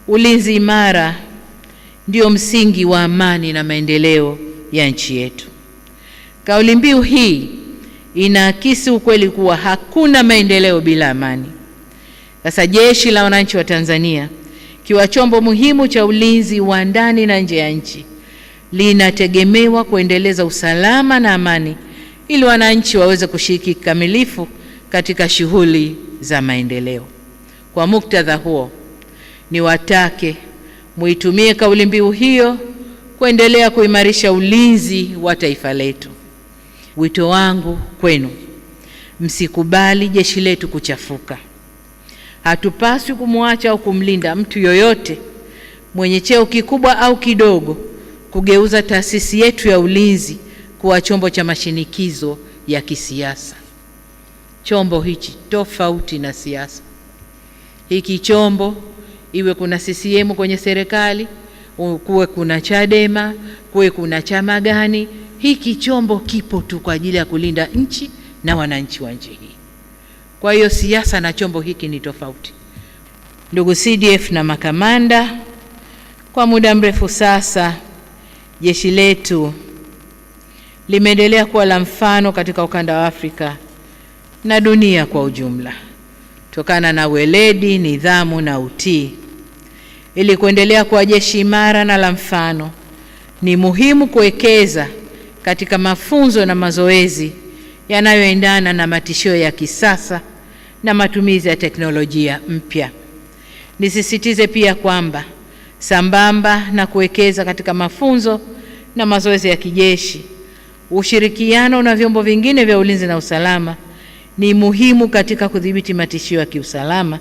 Ulinzi imara ndio msingi wa amani na maendeleo ya nchi yetu. Kauli mbiu hii inaakisi ukweli kuwa hakuna maendeleo bila amani. Sasa Jeshi la Wananchi wa Tanzania, kiwa chombo muhimu cha ulinzi wa ndani na nje ya nchi, linategemewa kuendeleza usalama na amani ili wananchi waweze kushiriki kikamilifu katika shughuli za maendeleo. Kwa muktadha huo, niwatake muitumie kauli mbiu hiyo kuendelea kuimarisha ulinzi wa taifa letu. Wito wangu kwenu, msikubali jeshi letu kuchafuka. Hatupaswi kumwacha au kumlinda mtu yoyote mwenye cheo kikubwa au kidogo kugeuza taasisi yetu ya ulinzi kuwa chombo cha mashinikizo ya kisiasa. Chombo hichi tofauti na siasa. Hiki chombo, iwe kuna CCM kwenye serikali, kuwe kuna Chadema, kuwe kuna chama gani, hiki chombo kipo tu kwa ajili ya kulinda nchi na wananchi wa nchi hii. Kwa hiyo siasa na chombo hiki ni tofauti. Ndugu CDF na makamanda, kwa muda mrefu sasa jeshi letu limeendelea kuwa la mfano katika ukanda wa Afrika na dunia kwa ujumla, kutokana na weledi, nidhamu na utii. Ili kuendelea kuwa jeshi imara na la mfano, ni muhimu kuwekeza katika mafunzo na mazoezi yanayoendana na matishio ya kisasa na matumizi ya teknolojia mpya. Nisisitize pia kwamba sambamba na kuwekeza katika mafunzo na mazoezi ya kijeshi, ushirikiano na vyombo vingine vya ulinzi na usalama ni muhimu katika kudhibiti matishio ya kiusalama,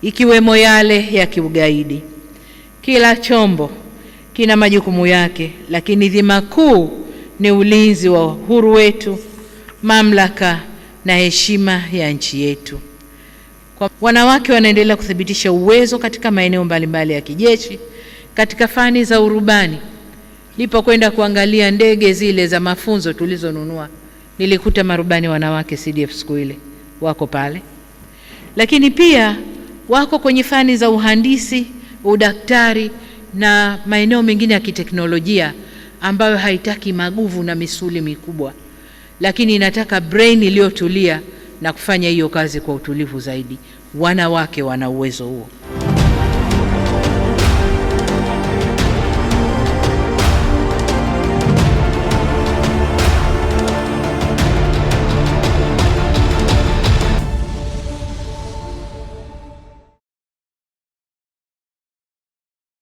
ikiwemo yale ya kiugaidi. Kila chombo kina majukumu yake, lakini dhima kuu ni ulinzi wa uhuru wetu, mamlaka na heshima ya nchi yetu. Wanawake wanaendelea kuthibitisha uwezo katika maeneo mbalimbali ya kijeshi. Katika fani za urubani, nilipokwenda kuangalia ndege zile za mafunzo tulizonunua, nilikuta marubani wanawake CDF siku ile wako pale. Lakini pia wako kwenye fani za uhandisi, udaktari na maeneo mengine ya kiteknolojia ambayo haitaki maguvu na misuli mikubwa, lakini inataka brain iliyotulia na kufanya hiyo kazi kwa utulivu zaidi. Wanawake wana uwezo huo.